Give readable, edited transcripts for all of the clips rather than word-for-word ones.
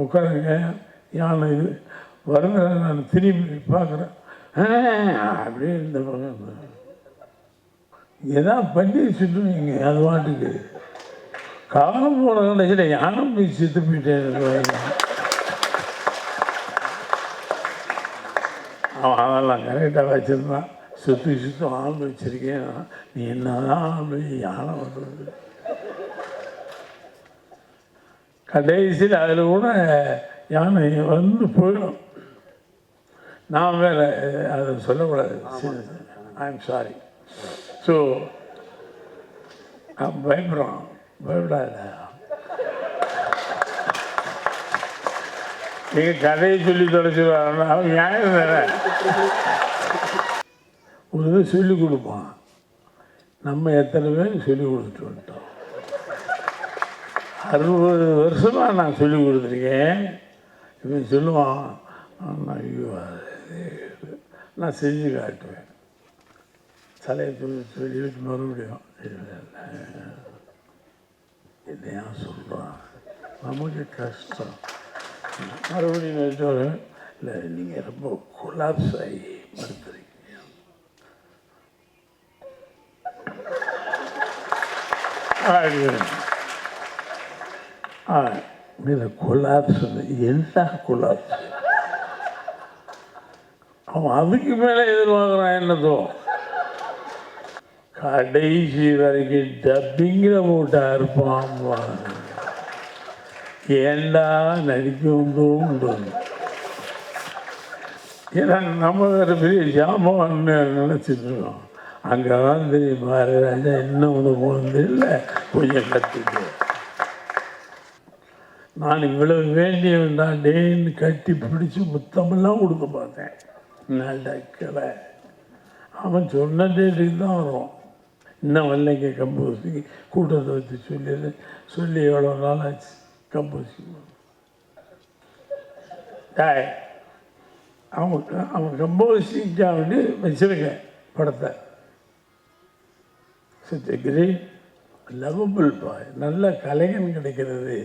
உட்காருங்க யானை இது வருங்க. நான் திரும்பி பார்க்குறேன், அப்படியே இந்த பக்கம் எதாவது பண்ணி சுற்றுவீங்க. அது வாட்டுக்கு காலம் போன கடைசியில் யானை போய் செத்து போயிட்டேன். அவன் அதெல்லாம் கரெக்டாக வச்சுருந்தான். சுத்தம் ஆள் வச்சுருக்கேன். நீ என்னதான் ஆள் யானை பண்ணுறது. கடைசியில் அதில் கூட யானை வந்து போயிடும். நான் வேறு அதை சொல்லக்கூடாது. I am sorry. ஸோ பயப்படுறான். பயப்படாத, நீங்கள் கதையை சொல்லி தொலைச்சிடுவாங்க. அவன் நியாயம் தானே. ஒரு இதை சொல்லிக் கொடுப்பான். நம்ம எத்தனை பேர் சொல்லிக் கொடுத்துட்டு வந்துட்டோம். 60 வருஷமாக நான் சொல்லிக் கொடுத்துருக்கேன். இவன் சொல்லுவான், ஐயோ நான் செஞ்சு காட்டுவேன். தலையை சொல்லிவிட்டு மறுபடியும் என்னையா சொல்கிறான், நமக்கு கஷ்டம். மறுபடியும் வச்சோம், இல்லை நீங்கள் ரொம்ப கொலாப்ஸ் ஆகி மறுத்துறீங்க. இதில் கொலாப்ஸ் என்ன கொலாப்ஸ்? அவன் அதுக்கு மேலே எதிர்பார்க்குறான். என்னதோ கடைசி வரைக்கும் டப்பிங்கில் போட்டா இருப்பான். ஏண்டா நடிக்கும் தோணும். ஏன்னா நம்ம வேறு பெரிய ஜாமான்னு நினச்சிட்டு இருக்கோம். அங்கே தான் தெரியும், மகாராஜா இன்னும் உனக்கு வந்து இல்லை, கொஞ்சம் கற்றுக்கு. நான் இவ்வளவு வேண்டியவன் தான் டேன்னு கட்டி பிடிச்சி முத்தமெல்லாம் கொடுக்க பார்த்தேன். நடக்கலை. அவன் சொன்ன டேட்டுக்கு தான் வரும். இன்னும் வரலைங்க கம்போசிங். கூட்டத்தை வச்சு சொல்லி எவ்வளோ நாள் ஆச்சு கம்போசிங். அவன் கம்போசிங்காக வேண்டி வச்சிருக்கேன் படத்தை. such a great lovable boy. நல்ல கலைஞன் கிடைக்கிறது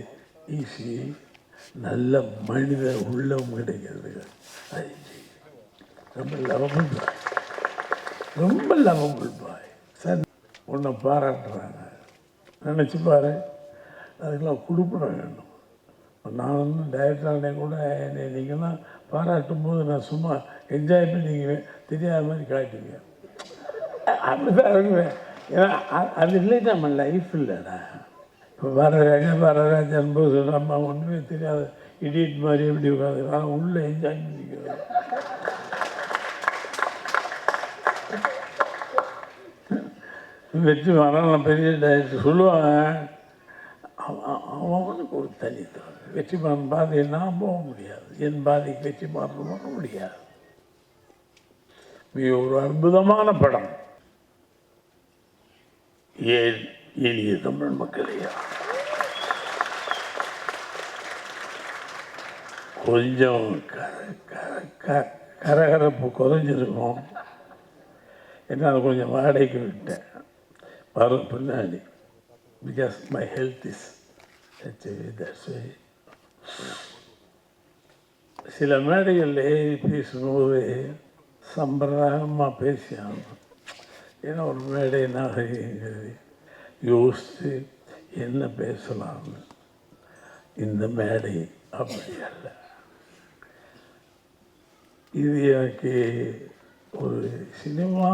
ஈஸி. நல்ல மனித உள்ளம் கிடைக்கிறது ரொம்ப லவபிள் பாய். ரொம்ப லவபிள் பாய். சார் உன்னை பாராட்டுறாங்க, நினச்சி பாரு. அதுக்கெல்லாம் கொடுப்பட வேணும். நான் வந்து டைரக்டரானே கூட என்னை நீங்கள்லாம் பாராட்டும் போது நான் சும்மா என்ஜாய் பண்ணிக்குவேன். தெரியாத மாதிரி காட்டுங்க. அப்படி தான் இருக்குவேன். ஏன்னா அது இல்லை, நம்ம லைஃப் இல்லைடா. இப்போ வரராஜன் போது நம்ம ஒன்றுமே தெரியாத இடியட் மாதிரி எப்படி உட்காந்து ஆனால் உள்ளே என்ஜாய் பண்ணிக்கிறது. வெற்றி மரணம் பெரிய டைரக்டர் சொல்லுவாங்க, அவனுக்கு ஒரு தனித்துவம். வெற்றி மாறன் பாதையை நான் போக முடியாது, என் பாதைக்கு வெற்றி மாறன் போக முடியாது. மிக ஒரு அற்புதமான படம். ஏன் எளிய தமிழ் மக்களையா கொஞ்சம் கரகரப்பு குறைஞ்சிருக்கும். என்ன கொஞ்சம் வாடகைக்கு விட்டேன் வரும் பின்னாடி. பிகாஸ் மை ஹெல்த் இஸ் சில மேடைகளில் ஏறி பேசும்போது சம்பிரதாயமாக பேசியாங்க. ஏன்னா ஒரு மேடை நாகரிகங்கிறது யோசித்து என்ன பேசலாம்னு. இந்த மேடை அப்படி அல்ல. இது எனக்கு ஒரு சினிமா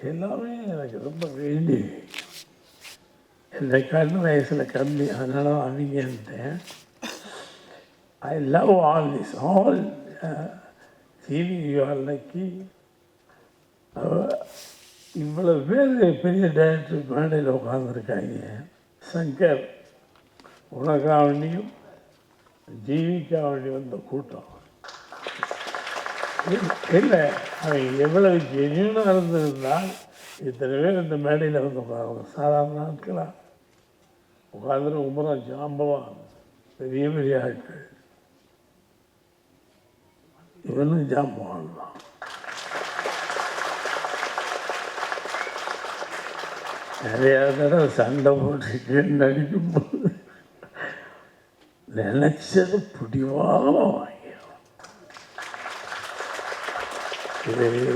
எல்லாமே எனக்கு ரொம்ப வேண்டி. என்னை கண்ணு வயசில் கம்மி, அதனால அவங்கன்ட்டேன். I love all this all TV. You are lucky. இவ்வளோ பேர் பெரிய டைரக்டர் மேடையில் உட்காந்துருக்காங்க. சங்கர் உனக்காவண்டியும் ஜீவிக்காவண்டி வந்த கூட்டம் இல்லை. அவன் எவ்வளவு ஜென்யூனாக இருந்திருந்தால் இத்தனை பேர் இந்த மேடையில் வந்து உட்காருவாங்க. சாதாரண நாட்களாக உட்காந்துட்டு உமரம் ஜாம்பவான் பெரிய பெரிய ஆட்கள். இவனும் ஜாம்பவான் தான். நிறையா தடவை சண்டை போட்டு நடிக்கும்போது நினைச்சது பிடிவாக வாங்கிடும்.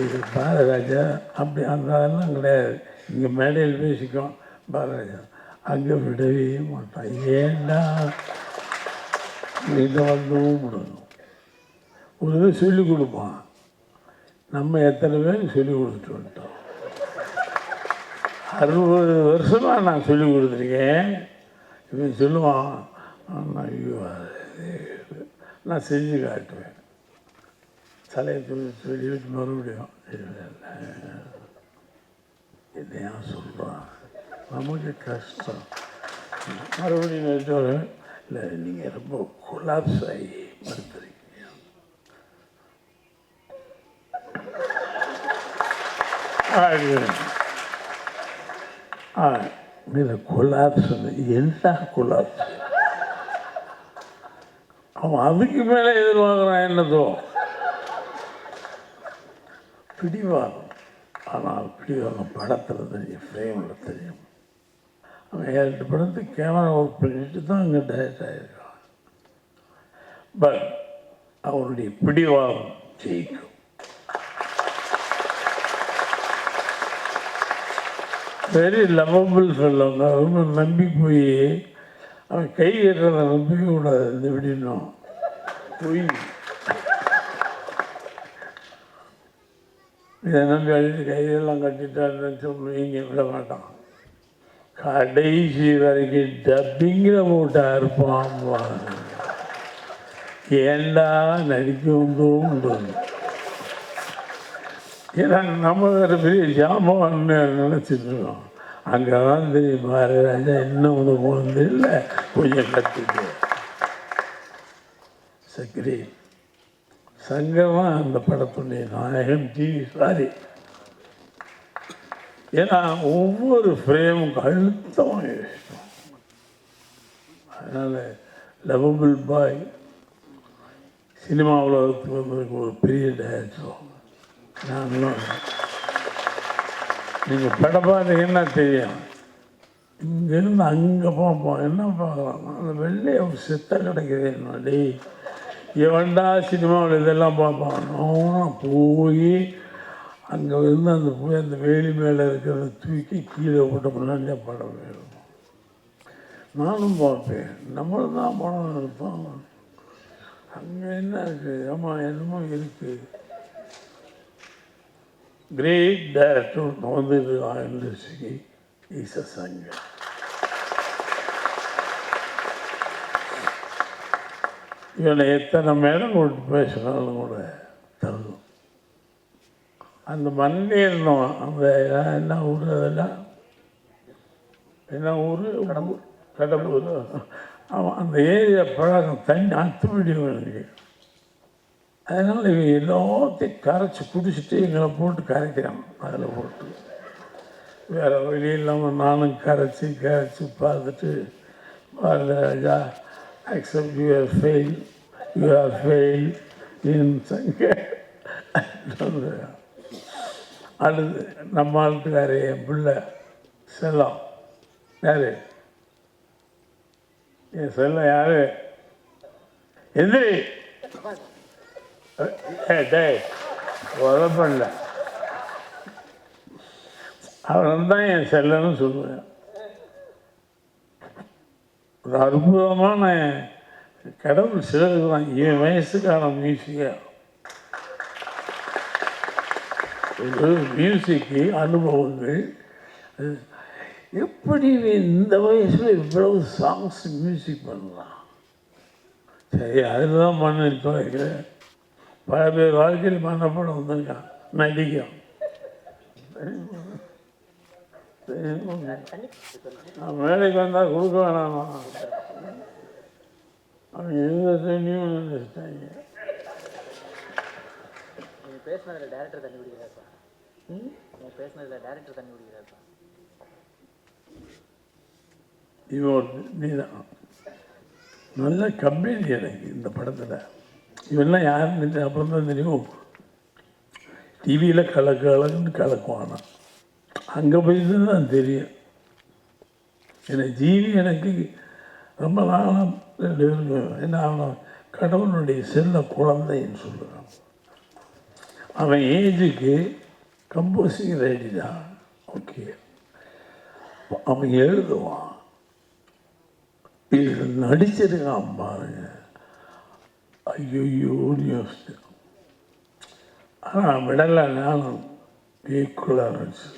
இது பாரதிராஜா அப்படி அந்த அதெல்லாம் கிடையாது. இங்கே மேடையில் பேசிக்கும் பாரதிராஜா, அங்கே விடவே மாட்டான். ஏண்டா இதை வந்தும் விடணும். ஒரு இதை சொல்லிக் கொடுப்பான். நம்ம எத்தனை பேருக்கு சொல்லிக் கொடுத்துட்டு வந்துட்டோம். 60 வருஷமாக நான் சொல்லிக் கொடுத்துருக்கேன். இவன் சொல்லுவான், ஐயோ நான் செஞ்சு காட்டுவேன். தலையை சொல்லிவிட்டு மறுபடியும் என்னையா சொல்கிறான், நமக்கு கஷ்டம். மறுபடியும் நேற்று இல்லை, நீங்கள் ரொம்ப கொலாப்ஸ் ஆகி மறுத்துறீங்க. இல்லை கொலாப்ஸ் என்ன கொலாப்ஸ்? அவன் அதுக்கு மேலே எதிர்பார்க்குறான். என்னதோ பிடிவாதம். ஆனால் பிடிவாதம் படத்தில் தெரியும், ஃப்ரேமில் தெரியும். அவன் 7 படத்துக்கு கேமரா ஒர்க் பண்ணிட்டு தான் அங்கே டைரக்ட் ஆகிருக்கான். பட் அவருடைய பிடிவாதம் ஜெயிக்கும். வெரி லவபிள் சொல்லுவாங்க. ரொம்ப நம்பி போய் அவன் கை கட்டுறதை நம்பிக்க கூடாது. இந்த எப்படின்னும் போய் இதை நம்பி அழித்து கையெல்லாம் கட்டிட்டான்னு சொல்லி விட மாட்டான். கடைசி வரைக்கும் டப்பிங்கில் போட்டா இருப்பான். ஏண்டா நடிக்கும் தோணும். ஏன்னா நம்ம வேறு பெரிய ஜாமான்னு நினச்சிட்ருக்கோம். அங்கே தான் தெரியும் பாரதிராஜா இன்னும் உனக்கு வந்து இல்லை, கொஞ்சம் கற்றுட்டு சக்ரி சங்கமாக அந்த படத்துடைய நாயகன் டிவி சாரி. ஏன்னா ஒவ்வொரு ஃப்ரேமும் அழுத்தமாக யோசிக்கும். அதனால் லவபிள் பாய் சினிமா உலகத்துக்கு வந்ததுக்கு ஒரு பெரிய டைரக்டர். நாங்களும் நீங்கள் படம் பார்த்தீங்கன்னா தெரியும். இங்கேருந்து அங்கே பார்ப்போம். என்ன பார்க்கலாம், அந்த வெள்ளையை ஒரு செத்த கிடைக்குது. என்னடி எவன்டா சினிமாவில் இதெல்லாம் பார்ப்பான். போய் அங்கே இருந்து அந்த போய் அந்த வேலி மேலே இருக்கிறத தூக்கி கீழே போட்டோம்னா படம் வேணும். நானும் பார்ப்பேன். நம்மளும் தான் படம் எடுப்போம். அங்கே என்ன இருக்குது? ஆமாம், என்னமோ இருக்குது. கிரேட் டைரக்டர் வந்துருக்கான் இண்டஸ்ட்ரிக்கு. Is a Shankar. இவனை எத்தனை மேடம் கொண்டு பேசினாலும் கூட தரணும். அந்த மண்ணில் இருந்தோம். அந்த என்ன ஊர், அதெல்லாம் என்ன ஊர்? கடம்பூர். அவன் அந்த ஏரியா பழக்கம் தண்ணி அத்துப்படியும் எனக்கு. அதனால் இவன் எல்லாத்தையும் கரைச்சி குடிச்சிட்டு எங்களை போட்டு கரைக்கிறான். அதில் போட்டு வேறு வழி இல்லாமல் நானும் கரைச்சி பார்த்துட்டு, ராஜா accept you have failed in Shankar. அடுத்து நம்ம ஆளுக்காரு என் பிள்ளை செல்லம். யார் என் செல்லம்? யார்? எந்திரி டே உதப்பண்ணல. அவன் தான் என் செல்லன்னு சொல்லுவேன். ஒரு அற்புதமான கடவுள் சிலருக்குதான். என் வயசுக்கான மியூசிக்கா ஒரு மியூசிக்கு அனுபவங்கள். எப்படி இந்த வயசில் இவ்வளவு சாங்ஸ் மியூசிக் பண்ணலாம்? சரி, அதில் தான் மண்ணை துவைக்கிறேன். பல பேர் வாழ்க்கையில் மன்னப்படம் வந்திருக்கான், நடிக்கும். நான் மேடைக்கு வந்தால் கொடுக்க வேணாமா? அவங்க எந்த தண்ணியும் நினைச்சிட்டாங்க. பேசினதில் டேரக்டர் தண்ணி குடிக்கிறார் சார். பேசினதில் டேரக்டர் தண்ணி குடிக்கிறார் சார். இவன் நீதான் நல்ல கம்பெனி எனக்கு இந்த படத்தில். இவெல்லாம் யாருன்னு அப்புறம் தான் தெரியும். டிவியில் கலக்குன்னு கலக்குவானா, அங்கே போய் தான் தெரியும். எனக்கு ஜீவி எனக்கு ரொம்ப நாளாக 2 பேருக்கும் என்ன அவனை கடவுளுடைய செல்ல குழந்தைன்னு சொல்லுறான். அவன் ஏஜுக்கு கம்போசிங் ரெடி தான், ஓகே. அவன் எழுதுவான், இது நடிச்சிருக்கான் பாருங்க, ஐயோன்னு யோசிச்சு. ஆனால் விடலை, நானும் ஈக்குவலாக இருந்துச்சு.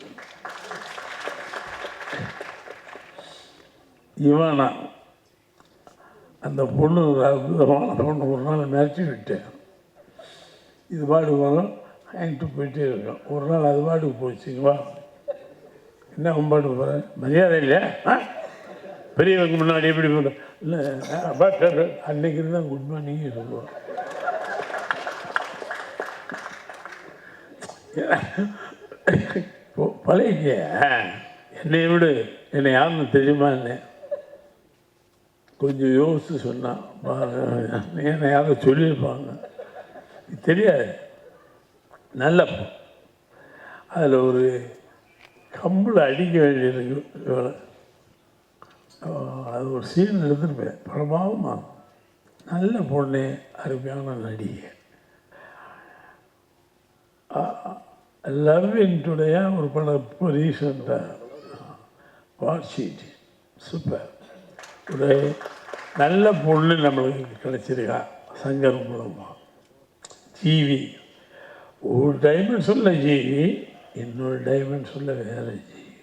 இவனா அந்த பொண்ணு ஒரு அற்புதமான பொண்ணு, ஒரு நாள் மிரட்டி விட்டேன். இது பாடு வரும், வாங்கிட்டு போயிட்டே இருக்கோம். ஒரு நாள் அது பாட்டுக்கு போச்சுங்களா, என்ன பாட்டு போகிறேன், மரியாதை இல்லையா, பெரியவங்க முன்னாடி எப்படி போகிறேன் இல்லை, பட் அன்னைக்கு இருந்தால் குட் மார்னிங் சொல்லுவோம். பழகிய என்னை விடு, என்னை யாருன்னு தெரியுமா, என்ன கொஞ்சம் யோசித்து சொன்னான், என்னை யாரும் சொல்லியிருப்பாங்க, தெரியாது. நல்ல அதில் ஒரு கம்பில் அடிக்க வேண்டியிருக்கு, அது ஒரு சீன் எடுத்துருப்பேன். பிரபாவமாக நல்ல பொண்ணு, அருமையான நடிகை. லவ்வின்டுடைய ஒரு படம் இப்போ ரீசெண்டாக வாட்சிட்டு சூப்பர், ஒரு நல்ல பொண்ணு நம்மளுக்கு கிடச்சிருக்கா. சங்கர் மூலமாக ஜீவி ஒரு டைமென்ஷனில் ஜீவி, இன்னொரு டைமென்ஷனில் வேறு GV.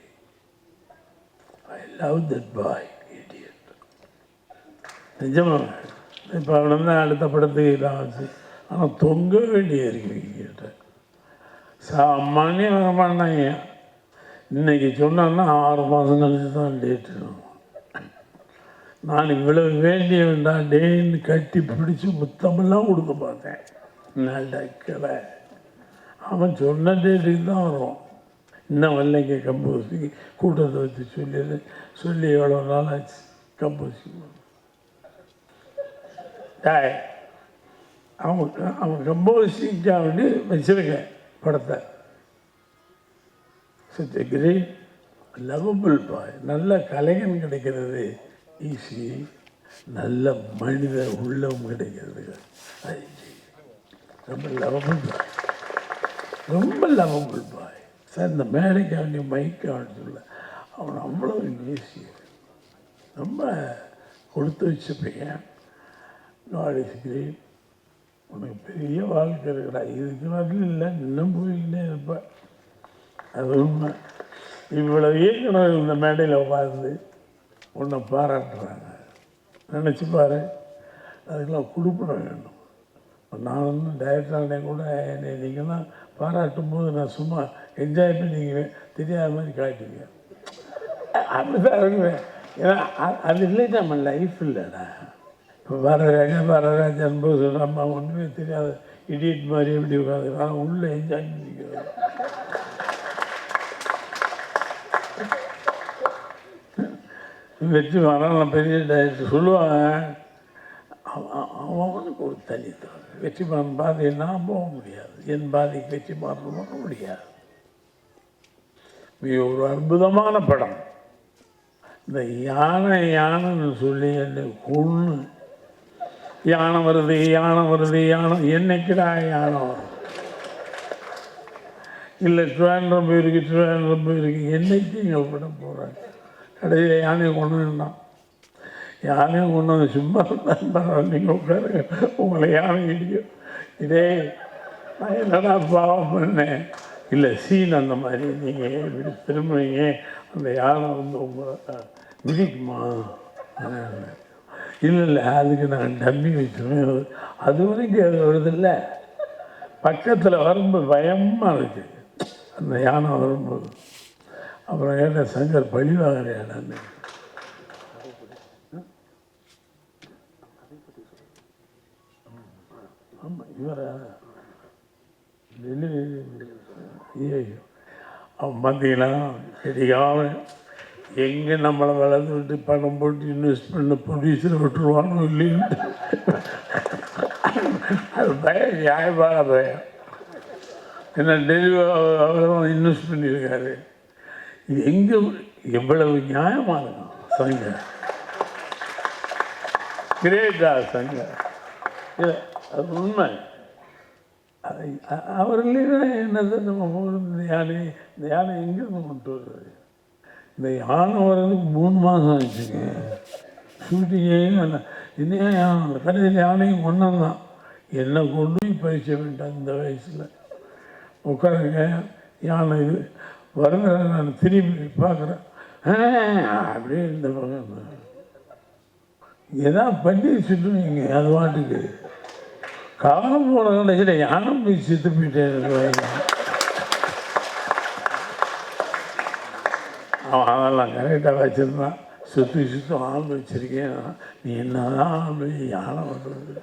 I love that boy idiot. நிஜமாக இப்போ அவனை தான் அடுத்த படத்துக்கு இதான் வச்சு, ஆனால் தொங்க வேண்டிய இருக்கிறீங்கிட்ட சாமானியம் வர மாட்டாங்க. இன்றைக்கி சொன்னான்னா 6 மாதம் கழிச்சு தான் டேட்டு. நான் இவ்வளவு வேண்டிய வேண்டாம் டேன்னு கட்டி பிடிச்சி முத்தமெல்லாம் கொடுக்க பார்த்தேன். நடக்கலை. அவன் சொன்ன டேட்டுக்கு தான் வருவான். இன்னும் வரலைங்க கம்போசிங் கூட்டத்தை வச்சு சொல்லி எவ்வளோ நாள் ஆச்சு கம்போசிங். அவன் கம்போசிங்காக வேண்டி வச்சிருக்கேன் படத்தை. சச் எ கிரேட் லவபிள் பாய். நல்ல கலைஞன் கிடைக்கிறது ஈஸி, நல்ல மனித உள்ளம் கிடைக்கிறது ரொம்ப லவபிள் பாய், ரொம்ப லவபிள் பாய். சார் இந்த மேடைக்காண்டி மைக்காண்டி சொல்ல அவன் அவ்வளோ ஈஸி, ரொம்ப கொடுத்து வச்ச பையன். Not is great. உனக்கு பெரிய வாழ்க்கை இருக்கிறா, இதுக்கு வரல இல்லை, இன்னும் போயிட்டே இருப்பேன். அது உண்மை. இவ்வளோ இயக்குனர் இந்த மேடையில் உட்காந்து உன்னை பாராட்டுறாங்க, நினச்சி பாரு. அதுக்கெல்லாம் கொடுப்பட வேண்டும். நான் வந்து டைரக்டரானே கூட என்னை நீங்கள்லாம் பாராட்டும் போது நான் சும்மா என்ஜாய் பண்ணி தெரியாத மாதிரி காட்டுவீங்க. அப்படி தான் இருக்குவேன். ஏன்னா அது இல்லை, நம்ம லைஃப் இல்லைடா. இப்போ வரராஜன் போது நம்ம ஒன்றுமே தெரியாத இடியட் மாதிரி எப்படி உட்காந்து நான் உள்ளே என்ஜாய் பண்ணிக்கிறேன். வெற்றி மாறன் பெரிய டைரக்டர் சொல்லுவாங்க, அவனுக்கு ஒரு தனித்தவன். வெற்றி மாறன் பாதையை நான் போக முடியாது, என் பாதைக்கு வெற்றி மாறன் போக முடியாது. மிக ஒரு அற்புதமான படம். இந்த யானைன்னு சொல்லி என்னை கொன்று, யானை வருது என்னைக்குடா யானை வரும்? இல்லை ட்ரிவாண்ட்ரம் போயிருக்கு என்னைக்கு எங்கள் படம் போகிறாங்க. கடையில் யானையை கொண்டு வந்தான், யானையை கொண்டு வந்து சும்மா நீங்கள் உட்காருங்க, உங்களை யானை இடிக்கும். இதே நான் என்னடா பாவம் பண்ணேன். இல்லை சீன் அந்த மாதிரி நீங்கள் இப்படி திரும்புவீங்க, அந்த யானை வந்து உங்களை மிதிக்குமா? இல்லை அதுக்கு நான் டம்மி வச்சுருவேன். அது வரைக்கும் அது வருதில்லை, பக்கத்தில் வரும்போது பயமாக இருக்குது அந்த யானை வரும்போது. அப்புறம் கேட்ட சங்கர் பழிவாகிற யானை. ஆமாம் இவரா ஐயோ அவன் பார்த்தீங்கன்னா கிடைக்காம எங்கே நம்மளை வளர்ந்து விட்டு பணம் போட்டு இன்வெஸ்ட் பண்ண ப்ரொடியூசரை விட்டுருவானோ இல்லைன்னு அது பயம், நியாயமான பயம். ஏன்னா டெலிவரி அவ்வளோ இன்வெஸ்ட் பண்ணியிருக்காரு. இது எங்கே எவ்வளவு நியாயமாக இருக்கும் சங்க. கிரேட்டா சங்கர். இல்லை, அது உண்மை. அவர்களே என்னது நம்ம இந்த யானை எங்கேருந்து கொண்டு வருது? இந்த யானை வர்றதுக்கு 3 மாதம் ஆச்சுங்க. ஷூட்டிங்கே இன்னும் யானை கடையில் யானையும் ஒன்றாந்தான். என்னை கொண்டு போய் பறிச்ச வேண்டாம் இந்த வயசில். உட்காருங்க, யானை இது வருகிற நான் திரும்பி பார்க்குறேன். அப்படியே இந்த பக்கம் எதாவது பண்ணி சுட்டுவீங்க. அது பாட்டுக்கு காலம் போன கடைசியில் யானை போய் செத்து போயிட்டேன். அவன் அதெல்லாம் கரெக்டாக வச்சுருந்தான். சுத்தம் ஆள் வச்சுருக்கேன். நீ என்னதான் ஆள் யானை பண்ணுறது?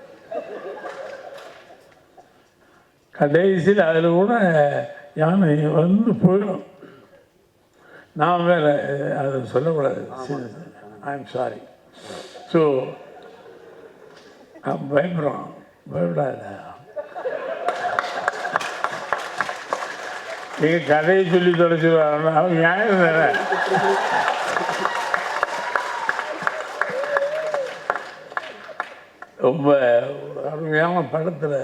கடைசியில் அதில் கூட யானை வந்து போயிடும். நான் வேறு அதை சொல்லக்கூடாது. I'm sorry. ஸோ பயப்படுறான். பயப்படாத. நீங்கள் கதையை சொல்லி தொலைச்சிடுவாங்க. அவங்க நியாயம் தானே. ரொம்ப அருமையான படத்தில்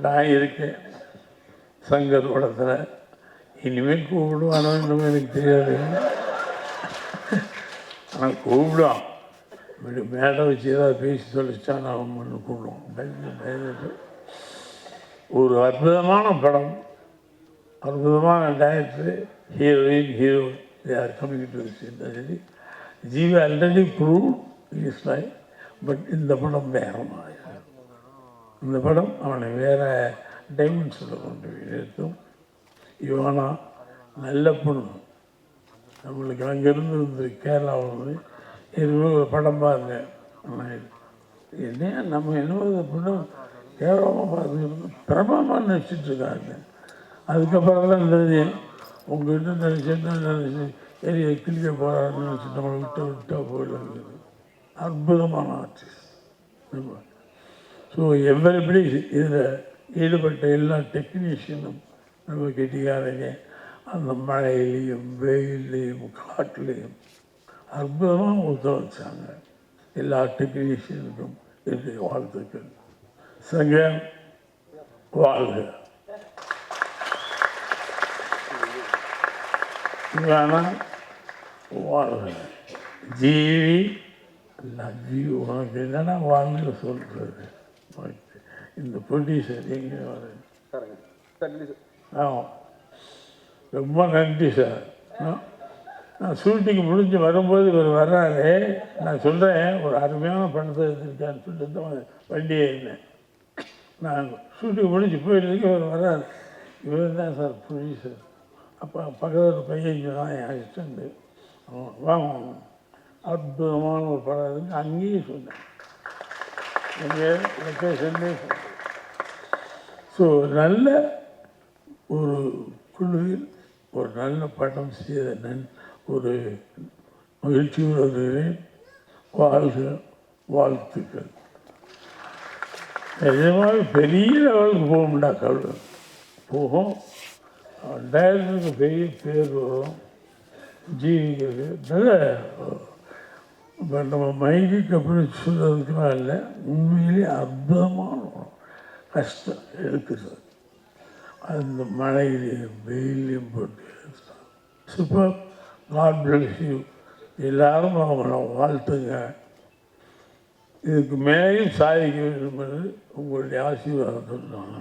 நான் இருக்கேன். சங்கர் படத்தில். இனிமேல் கூப்பிடுவானோ இன்னும் எனக்கு தெரியாது. ஆனால் கூப்பிடுவான். மேடை வச்சு ஏதாவது பேசி தொலைச்சா நான் ஒன்று கூப்பிடுவோம். ஒரு அற்புதமான படம், அற்புதமான director, heroine, hero, they are coming to this industry. GV already prove is life. But இந்த படம் வேற மாதிரி. இந்த படம் அவனை வேறு டைமென்ஷனில் கொண்டு போய் நிறுத்தும். இவனா நல்ல பொண்ணு. நம்மளுக்கு அங்கேருந்து கேரளாவில் வந்து இதுமாதிரி ஒரு படம் பாருங்க. என்ன நம்ம என்ன பொண்ணு கேவலமாக பார்த்துக்கிட்டு பிரபலமாக நினச்சிட்ருக்காங்க. அதுக்கப்புறம் தான் இந்த உங்கள்கிட்ட நினச்சி ஏரியை கிளிக்க போகிறான்னு நினச்சி நம்மளை விட்டா போயிடுறது. அற்புதமான ஆர்டிஸ்ட். ஸோ எவ்வளவு இதில் ஈடுபட்ட எல்லா டெக்னீஷியனும் நம்ம கெட்டிக்காரங்க. அந்த மழையிலையும் வெயிலையும் காட்டிலையும் அற்புதமாக ஒத்துழைச்சாங்க. எல்லா டெக்னீஷியனுக்கும் என்னுடைய வாழ்த்துக்கள். சங்கம் வாழ்க. இவானா வாழ்க. ஜீவி ஜீவி உனக்கு என்னன்னா வாழ்ந்து சொல்கிறது. இந்த ப்ரொடியூசர் எங்கே வர? ஆமாம், ரொம்ப நன்றி சார். நான் ஷூட்டிங் முடிஞ்சு வரும்போது இவர் வர்றாரு. நான் சொல்கிறேன், ஒரு அருமையான படத்தை எடுத்துருக்கான்னு சொல்லிட்டு தான் வண்டியே இருந்தேன். நான் ஷூட்டிங் முடிஞ்சு போயிட்டு இவர் வர்றாரு. இவர் தான் சார் ப்ரொடியூசர். அப்போ பக்கத்தில் பையன் தான் என் அசிஸ்டண்ட்டு. வாங்க, அற்புதமான ஒரு படம் இருக்குது. அங்கேயே சொன்னேன், அங்கே லொக்கேஷன்லேயே சொன்னேன். ஸோ நல்ல ஒரு குழுவில் ஒரு நல்ல படம் செய்த ஒரு மகிழ்ச்சியுடன் வாழ்க. வாழ்த்துக்கள். நிஜமாக பெரிய லெவலுக்கு போகும்டா. கல்வி போகும். டைரக்டருக்கு பெரிய பேர் வரும். ஜீவிக்கிறது நல்ல. இப்போ நம்ம மைக்கு அப்படின்னு சொல்கிறதுக்குலாம் இல்லை, உண்மையிலேயே அற்புதமான கஷ்டம் எடுக்குது. அந்த மழையிலையும் வெயிலையும் போட்டு சூப்பர். God bless you. எல்லாரும் அவங்கள வாழ்த்துங்க. இதுக்கு மேலேயும் சாதிக்க வேண்டும் என்று உங்களுடைய ஆசீர்வாதத்தை நான்